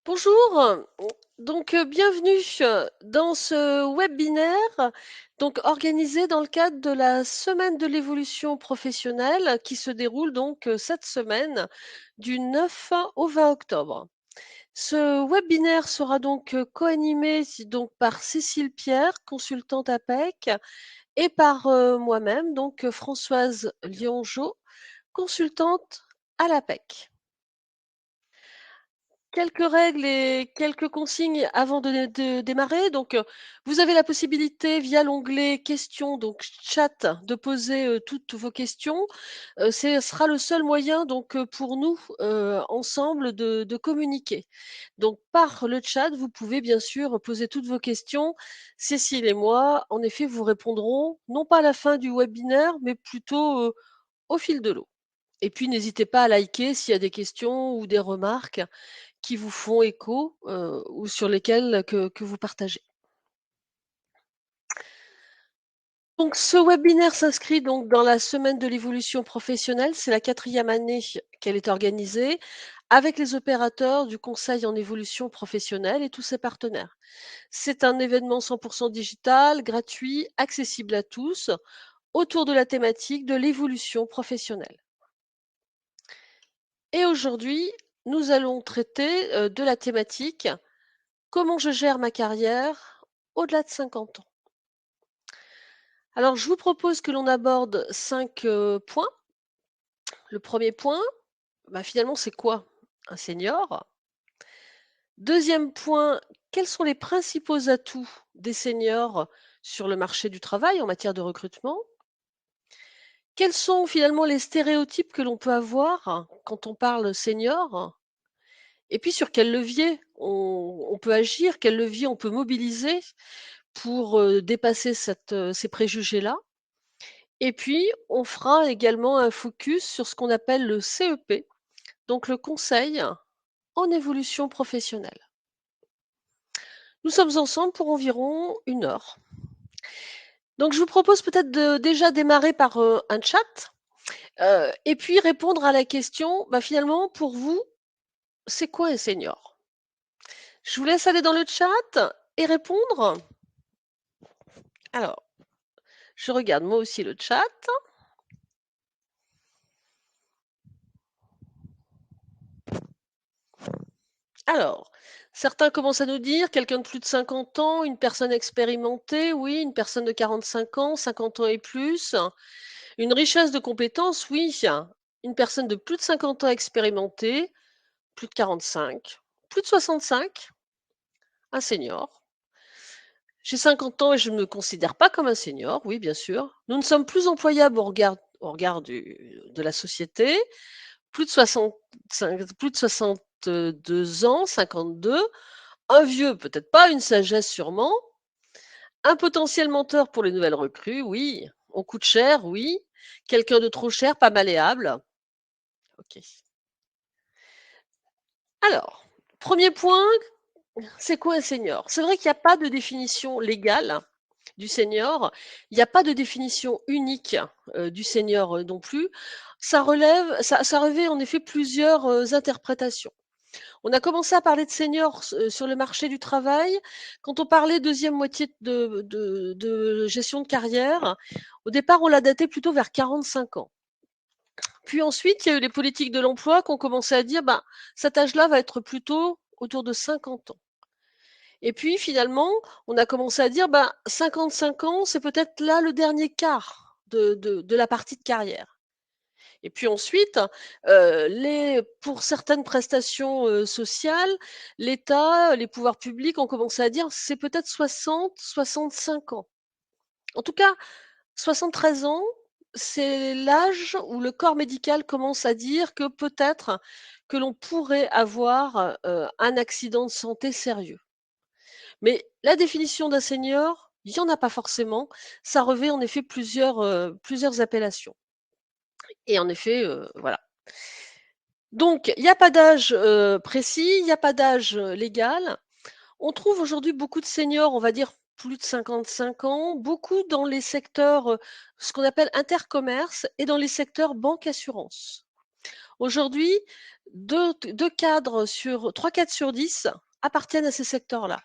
Bonjour, bienvenue dans ce webinaire organisé dans le cadre de la semaine de l'évolution professionnelle qui se déroule cette semaine du 9 au 20 octobre. Ce webinaire sera co-animé par Cécile Pierre, consultante APEC, et par moi-même, Françoise Liongeot, consultante à l'APEC. Quelques règles et quelques consignes avant de démarrer. Vous avez la possibilité via l'onglet questions, donc chat, de poser toutes vos questions. Ce sera le seul moyen pour nous ensemble de communiquer. Donc par le chat, vous pouvez bien sûr poser toutes vos questions. Cécile et moi, en effet, vous répondrons non pas à la fin du webinaire, mais plutôt au fil de l'eau. Et puis n'hésitez pas à liker s'il y a des questions ou des remarques qui vous font écho, ou sur lesquels que vous partagez. Donc ce webinaire s'inscrit dans la semaine de l'évolution professionnelle. C'est la 4e année qu'elle est organisée avec les opérateurs du conseil en évolution professionnelle et tous ses partenaires. C'est un événement 100 digital, gratuit, accessible à tous, autour de la thématique de l'évolution professionnelle. Et aujourd'hui, nous allons traiter, de la thématique comment je gère ma carrière au-delà de 50 ans? Alors, je vous propose que l'on aborde 5 points. Le premier point, finalement, c'est quoi un senior? Deuxième point, quels sont les principaux atouts des seniors sur le marché du travail en matière de recrutement? Quels sont finalement les stéréotypes que l'on peut avoir quand on parle senior? Et puis sur quel levier on peut agir, quel levier on peut mobiliser pour, dépasser ces préjugés-là? Et puis, on fera également un focus sur ce qu'on appelle le CEP, donc le conseil en évolution professionnelle. Nous sommes ensemble pour environ 1 heure. Donc, je vous propose peut-être de déjà démarrer par un chat et puis répondre à la question, finalement, pour vous, c'est quoi un senior? Je vous laisse aller dans le chat et répondre. Alors, je regarde moi aussi le chat. Alors, certains commencent à nous dire quelqu'un de plus de 50 ans, une personne expérimentée, oui, une personne de 45 ans, 50 ans et plus. Une richesse de compétences, oui. Une personne de plus de 50 ans expérimentée, plus de 45, plus de 65, un senior. J'ai 50 ans et je ne me considère pas comme un senior, oui, bien sûr. Nous ne sommes plus employables au regard de la société. Plus de 62 ans, 52. Un vieux, peut-être pas, une sagesse sûrement. Un potentiel menteur pour les nouvelles recrues, oui. On coûte cher, oui. Quelqu'un de trop cher, pas malléable. OK. Alors, premier point, c'est quoi un senior? C'est vrai qu'il n'y a pas de définition légale du senior. Il n'y a pas de définition unique, du senior, non plus. Ça revêt en effet plusieurs, interprétations. On a commencé à parler de seniors sur le marché du travail. Quand on parlait deuxième moitié de gestion de carrière, au départ, on l'a daté plutôt vers 45 ans. Puis ensuite, il y a eu les politiques de l'emploi qui ont commencé à dire, cet âge-là va être plutôt autour de 50 ans. Et puis finalement, on a commencé à dire, 55 ans, c'est peut-être là le dernier quart de la partie de carrière. Et puis ensuite, pour certaines prestations, sociales, l'État, les pouvoirs publics ont commencé à dire: «C'est peut-être 60-65 ans». En tout cas, 73 ans, c'est l'âge où le corps médical commence à dire que peut-être que l'on pourrait avoir, un accident de santé sérieux. Mais la définition d'un senior, il y en a pas forcément. Ça revêt en effet plusieurs appellations et en effet, voilà. Donc, il n'y a pas d'âge, précis, il n'y a pas d'âge, légal. On trouve aujourd'hui beaucoup de seniors, on va dire plus de 55 ans, beaucoup dans les secteurs, ce qu'on appelle intercommerce et dans les secteurs banque assurance. Aujourd'hui, 2 cadres sur 3 cadres sur 10 appartiennent à ces secteurs-là.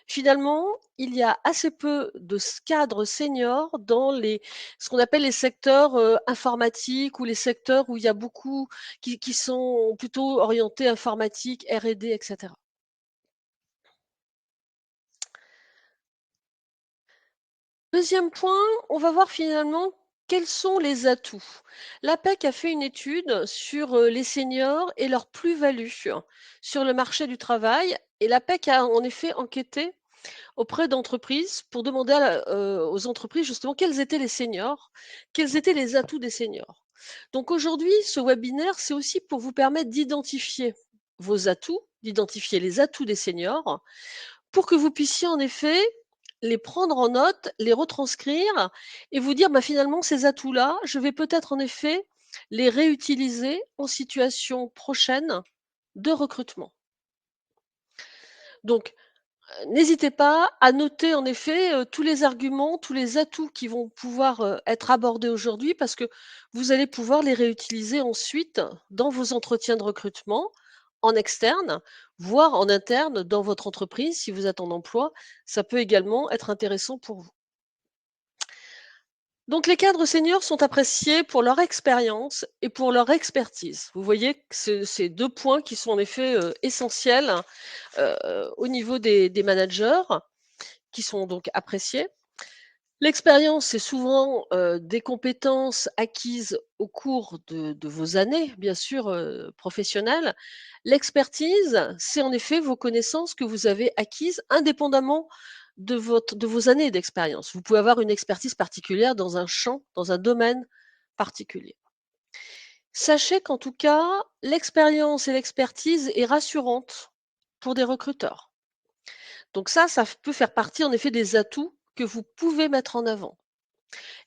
Finalement, il y a assez peu de cadres seniors dans ce qu'on appelle les secteurs informatiques ou les secteurs où il y a beaucoup qui sont plutôt orientés informatique, R&D, etc. Deuxième point, on va voir finalement quels sont les atouts. L'APEC a fait une étude sur les seniors et leur plus-value sur le marché du travail. Et l'APEC a en effet enquêté auprès d'entreprises pour demander aux entreprises justement quels étaient les seniors, quels étaient les atouts des seniors. Donc aujourd'hui, ce webinaire, c'est aussi pour vous permettre d'identifier vos atouts, d'identifier les atouts des seniors, pour que vous puissiez en effet les prendre en note, les retranscrire et vous dire bah, finalement ces atouts-là, je vais peut-être en effet les réutiliser en situation prochaine de recrutement. Donc, n'hésitez pas à noter en effet, tous les arguments, tous les atouts qui vont pouvoir, être abordés aujourd'hui parce que vous allez pouvoir les réutiliser ensuite dans vos entretiens de recrutement, en externe, voire en interne dans votre entreprise si vous êtes en emploi. Ça peut également être intéressant pour vous. Donc les cadres seniors sont appréciés pour leur expérience et pour leur expertise. Vous voyez que c'est 2 points qui sont en effet, essentiels, au niveau des managers qui sont donc appréciés. L'expérience, c'est souvent, des compétences acquises au cours de vos années, bien sûr, professionnelles. L'expertise, c'est en effet vos connaissances que vous avez acquises indépendamment de vos années d'expérience. Vous pouvez avoir une expertise particulière dans un champ, dans un domaine particulier. Sachez qu'en tout cas, l'expérience et l'expertise est rassurante pour des recruteurs. Donc ça peut faire partie en effet des atouts que vous pouvez mettre en avant.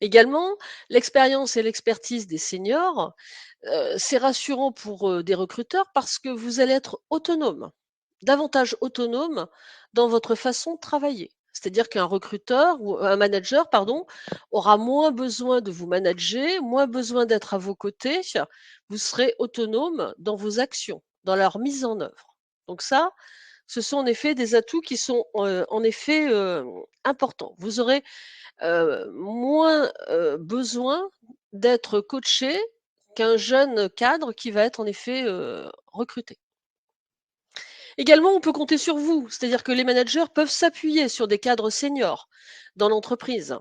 Également, l'expérience et l'expertise des seniors, c'est rassurant pour, des recruteurs parce que vous allez être autonome, davantage autonome dans votre façon de travailler. C'est-à-dire qu'un recruteur ou un manager, pardon, aura moins besoin de vous manager, moins besoin d'être à vos côtés. Vous serez autonome dans vos actions, dans leur mise en œuvre. Donc ça, ce sont en effet des atouts qui sont, en effet, importants. Vous aurez moins, besoin d'être coaché qu'un jeune cadre qui va être en effet, recruté. Également, on peut compter sur vous, c'est-à-dire que les managers peuvent s'appuyer sur des cadres seniors dans l'entreprise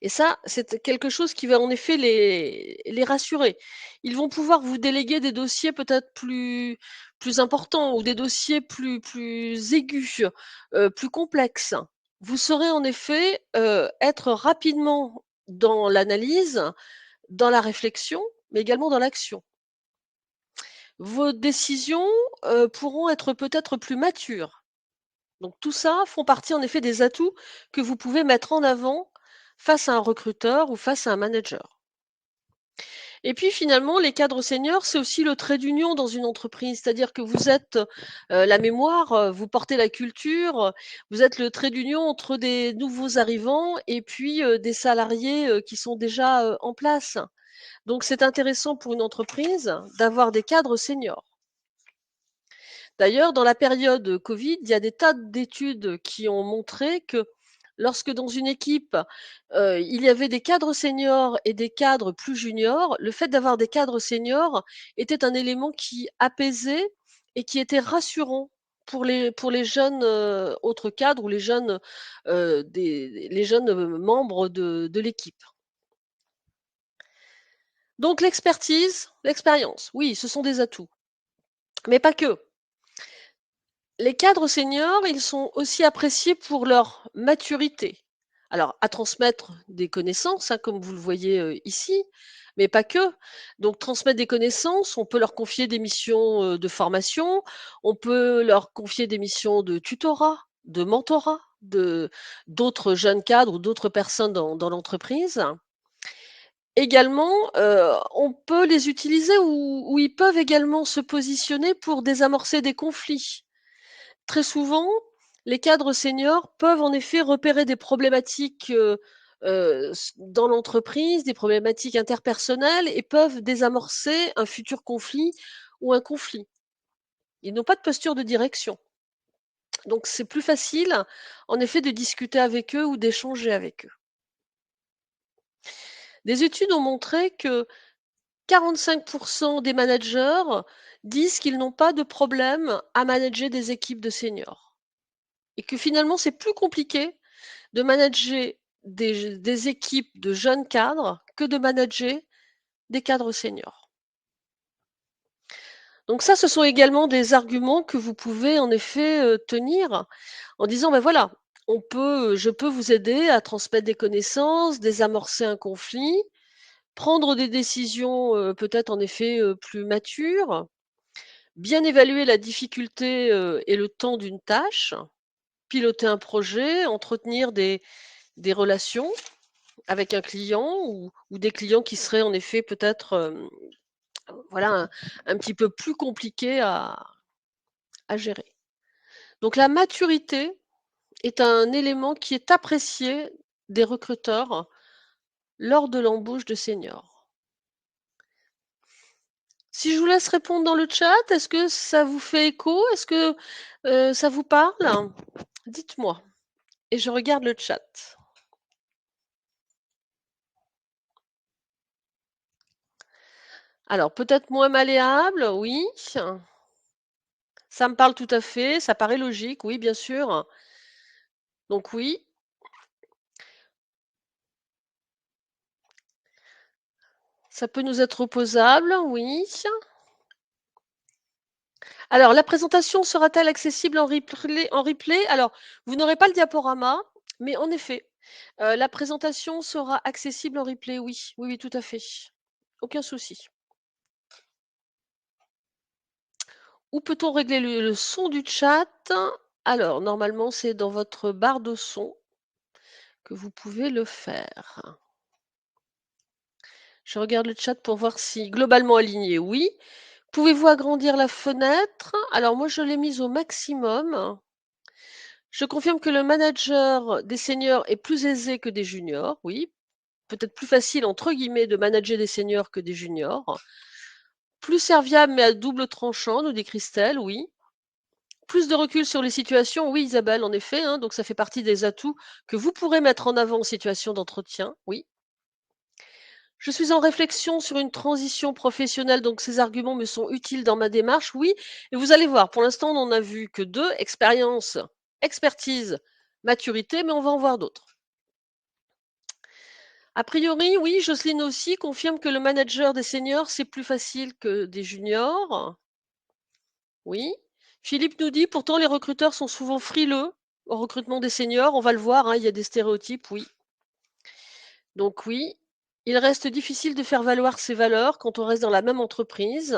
et ça, c'est quelque chose qui va en effet les rassurer. Ils vont pouvoir vous déléguer des dossiers peut-être plus importants ou des dossiers plus aigus, plus complexes. Vous saurez en effet, être rapidement dans l'analyse, dans la réflexion, mais également dans l'action. Vos décisions, pourront être peut-être plus matures. Donc tout ça font partie en effet des atouts que vous pouvez mettre en avant face à un recruteur ou face à un manager. Et puis finalement, les cadres seniors, c'est aussi le trait d'union dans une entreprise. C'est-à-dire que vous êtes, la mémoire, vous portez la culture, vous êtes le trait d'union entre des nouveaux arrivants et puis, des salariés, qui sont déjà, en place. Donc c'est intéressant pour une entreprise d'avoir des cadres seniors. D'ailleurs, dans la période Covid, il y a des tas d'études qui ont montré que lorsque dans une équipe, il y avait des cadres seniors et des cadres plus juniors, le fait d'avoir des cadres seniors était un élément qui apaisait et qui était rassurant pour les jeunes, autres cadres ou les jeunes, les jeunes, membres de l'équipe. Donc l'expertise, l'expérience, oui, ce sont des atouts, mais pas que. Les cadres seniors, ils sont aussi appréciés pour leur maturité. Alors, à transmettre des connaissances, hein, comme vous le voyez ici, mais pas que. Donc, transmettre des connaissances, on peut leur confier des missions de formation, on peut leur confier des missions de tutorat, de mentorat, d'autres jeunes cadres ou d'autres personnes dans l'entreprise. Également, on peut les utiliser ou ils peuvent également se positionner pour désamorcer des conflits. Très souvent, les cadres seniors peuvent en effet repérer des problématiques, dans l'entreprise, des problématiques interpersonnelles et peuvent désamorcer un futur conflit ou un conflit. Ils n'ont pas de posture de direction. Donc c'est plus facile, en effet, de discuter avec eux ou d'échanger avec eux. Des études ont montré que 45 des managers disent qu'ils n'ont pas de problème à manager des équipes de seniors et que finalement, c'est plus compliqué de manager des équipes de jeunes cadres que de manager des cadres seniors. Donc ça, ce sont également des arguments que vous pouvez en effet, tenir en disant: «Ben voilà, je peux vous aider à transmettre des connaissances, désamorcer un conflit, prendre des décisions, peut-être en effet, plus matures, bien évaluer la difficulté, et le temps d'une tâche, piloter un projet, entretenir des relations avec un client ou des clients qui seraient en effet peut-être, voilà, un petit peu plus compliqués à gérer». Donc la maturité est un élément qui est apprécié des recruteurs lors de l'embauche de seniors. Si je vous laisse répondre dans le chat, est-ce que ça vous fait écho? Est-ce que, ça vous parle? Dites-moi et je regarde le chat. Alors peut-être moins malléable, oui. Ça me parle tout à fait, ça paraît logique, oui, bien sûr. Donc oui, ça peut nous être opposable, oui. Alors la présentation sera-t-elle accessible en replay? Alors, vous n'aurez pas le diaporama, mais en effet, la présentation sera accessible en replay, oui. Oui, oui, tout à fait. Aucun souci. Où peut-on régler le son du chat? Alors, normalement, c'est dans votre barre de son que vous pouvez le faire. Je regarde le chat pour voir si globalement aligné, oui. Pouvez-vous agrandir la fenêtre? Alors moi, je l'ai mise au maximum. Je confirme que le manager des seniors est plus aisé que des juniors, oui. Peut-être plus facile, entre guillemets, de manager des seniors que des juniors. Plus serviable, mais à double tranchant, nous dit Christelle, oui. Plus de recul sur les situations, oui, Isabelle, en effet, hein, donc ça fait partie des atouts que vous pourrez mettre en avant en situation d'entretien, oui. Je suis en réflexion sur une transition professionnelle, donc ces arguments me sont utiles dans ma démarche, oui. Et vous allez voir, pour l'instant, on n'en a vu que deux, expérience, expertise, maturité, mais on va en voir d'autres. A priori, oui, Jocelyne aussi confirme que le manager des seniors, c'est plus facile que des juniors. Oui. Philippe nous dit, pourtant, les recruteurs sont souvent frileux au recrutement des seniors. On va le voir, hein, il y a des stéréotypes, oui. Donc oui, il reste difficile de faire valoir ses valeurs quand on reste dans la même entreprise.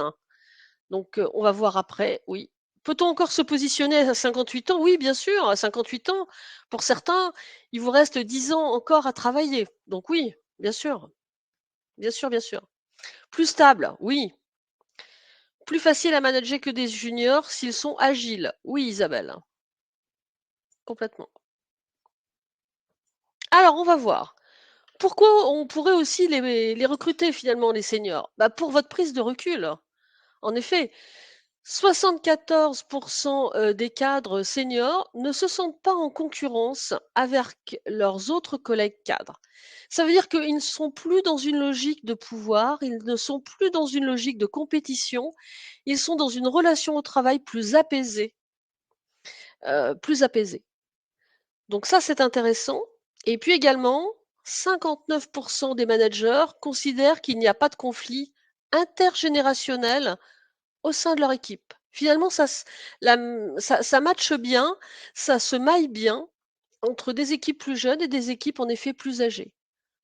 Donc on va voir après, oui. Peut-on encore se positionner à 58 ans? Oui, bien sûr, à 58 ans. Pour certains, il vous reste 10 ans encore à travailler. Donc oui, bien sûr, bien sûr, bien sûr. Plus stable, oui. Plus facile à manager que des juniors s'ils sont agiles. Oui, Isabelle, complètement. Alors, on va voir. Pourquoi on pourrait aussi les recruter finalement, les seniors? Bah, pour votre prise de recul. En effet, 74 des cadres seniors ne se sentent pas en concurrence avec leurs autres collègues cadres. Ça veut dire qu'ils ne sont plus dans une logique de pouvoir, ils ne sont plus dans une logique de compétition, ils sont dans une relation au travail plus apaisée, plus apaisée. Donc ça, c'est intéressant. Et puis également, 59 des managers considèrent qu'il n'y a pas de conflit intergénérationnel au sein de leur équipe. Finalement, ça matche bien, ça se maille bien entre des équipes plus jeunes et des équipes en effet plus âgées.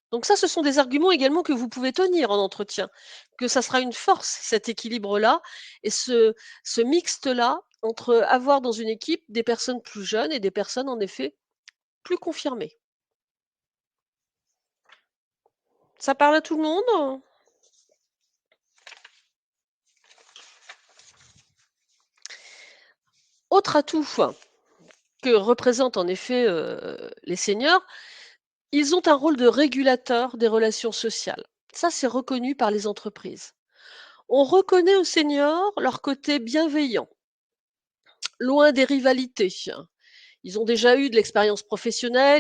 Donc ça, ce sont des arguments également que vous pouvez tenir en entretien, que ça sera une force, cet équilibre-là et ce mixte-là entre avoir dans une équipe des personnes plus jeunes et des personnes en effet plus confirmées. Ça parle à tout le monde? Autre atout que représentent en effet les seniors, Ils ont un rôle de régulateur des relations sociales. Ça, c'est reconnu par les entreprises. On reconnaît aux seniors leur côté bienveillant, loin des rivalités. Ils ont déjà eu de l'expérience professionnelle.